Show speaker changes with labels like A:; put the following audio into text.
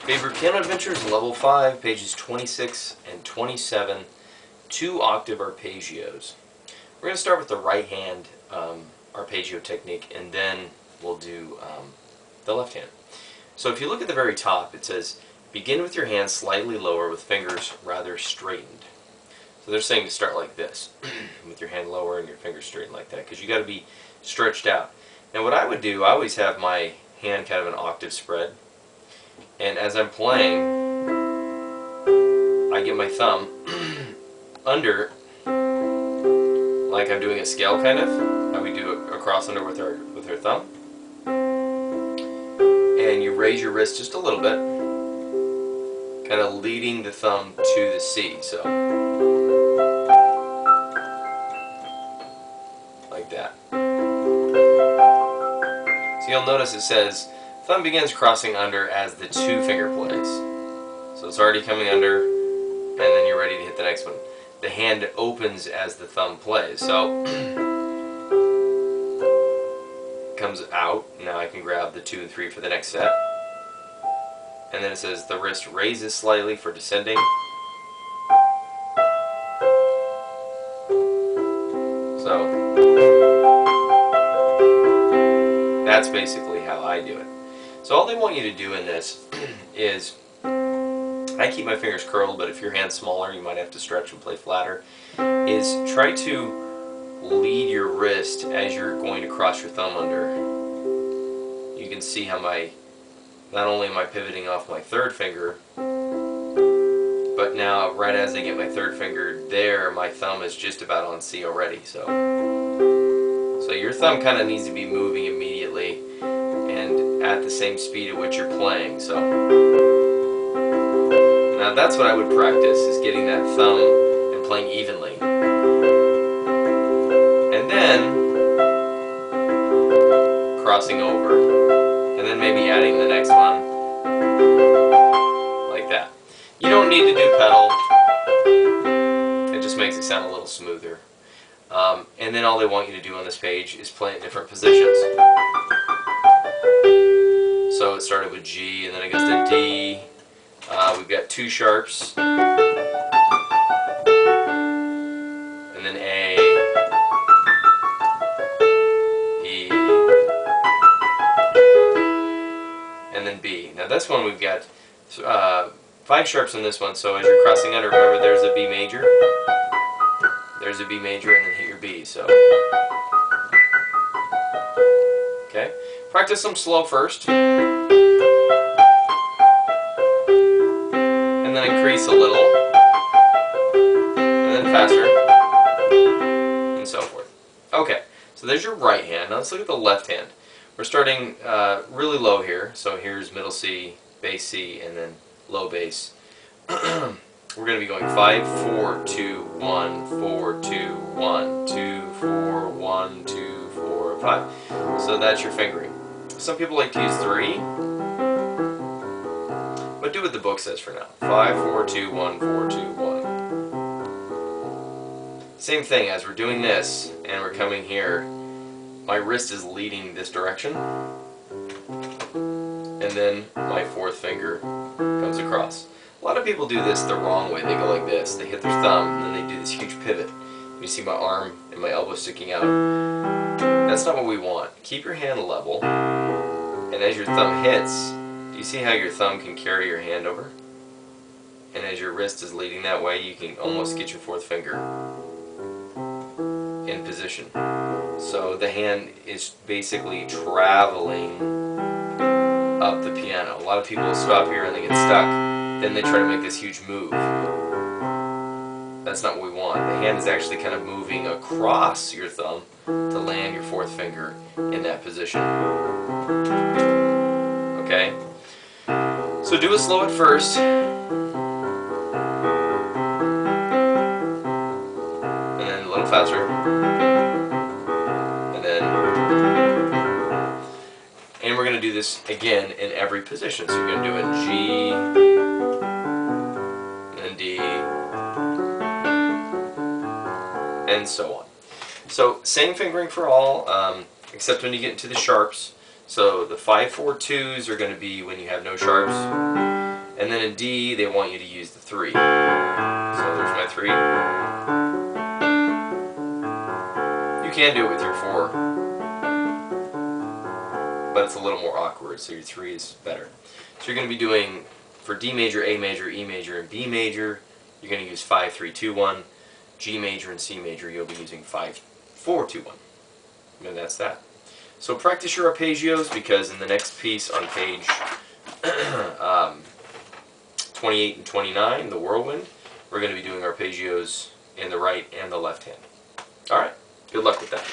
A: Faber Piano Adventures, Level 5, pages 26 and 27, 2-octave arpeggios. We're going to start with the right hand arpeggio technique, and then we'll do the left hand. So if you look at the very top, it says, begin with your hand slightly lower with fingers rather straightened. So they're saying to start like this, with your hand lower and your fingers straightened like that, because you got to be stretched out. Now what I would do, I always have my hand kind of an octave spread, and as I'm playing, I get my thumb under, like I'm doing a scale kind of, how we do a cross under with our thumb. And you raise your wrist just a little bit, kind of leading the thumb to the C, so like that. So you'll notice it says, thumb begins crossing under as the 2-finger plays. So it's already coming under, and then you're ready to hit the next one. The hand opens as the thumb plays. So comes out. Now I can grab the 2 and 3 for the next set. And then it says the wrist raises slightly for descending. So that's basically how I do it. So all they want you to do in this is, I keep my fingers curled, but if your hand's smaller you might have to stretch and play flatter, is try to lead your wrist as you're going to cross your thumb under. You can see how not only am I pivoting off my 3rd finger, but now right as I get my 3rd finger there, my thumb is just about on C already. So your thumb kind of needs to be moving immediately and at the same speed at which you're playing. So now that's what I would practice, is getting that thumb and playing evenly. And then crossing over. And then maybe adding the next one. Like that. You don't need to do pedal. It just makes it sound a little smoother. And then all they want you to do on this page is play in different positions. So it started with G, and then it goes to D. We've got 2 sharps, and then A, E, and then B. Now this one we've got 5 sharps on this one, so as you're crossing under, remember there's a B major, there's a B major, and then hit your B. So, okay, practice them slow first. And then increase a little, and then faster, and so forth. Okay, so there's your right hand. Now let's look at the left hand. We're starting really low here, so here's middle C, bass C, and then low bass. We're going to be going 5, 4, 2, 1, 4, 2, 1, 2, 4, 1, 2, 4, 5. So that's your fingering. Some people like to use 3. But do what the book says for now. 5, 4, 2, 1, 4, 2, 1. Same thing, as we're doing this and we're coming here, my wrist is leading this direction, and then my 4th finger comes across. A lot of people do this the wrong way. They go like this. They hit their thumb and then they do this huge pivot. You see my arm and my elbow sticking out. That's not what we want. Keep your hand level, and as your thumb hits, do you see how your thumb can carry your hand over? And as your wrist is leading that way, you can almost get your 4th finger in position. So the hand is basically traveling up the piano. A lot of people stop here and they get stuck. Then they try to make this huge move. That's not what we want. The hand is actually kind of moving across your thumb to land your 4th finger in that position. Okay? So do it slow at first, and then a little faster, and we're going to do this again in every position. So you're going to do a G, and D, and so on. So same fingering for all, except when you get into the sharps. So the 5, 4, 2s are going to be when you have no sharps. And then in D, they want you to use the 3. So there's my 3. You can do it with your 4, but it's a little more awkward, so your 3 is better. So you're going to be doing, for D major, A major, E major, and B major, you're going to use 5, 3, 2, 1. G major and C major, you'll be using 5, 4, 2, 1. And that's that. So practice your arpeggios, because in the next piece on page 28 and 29, the whirlwind, we're going to be doing arpeggios in the right and the left hand. Alright, good luck with that.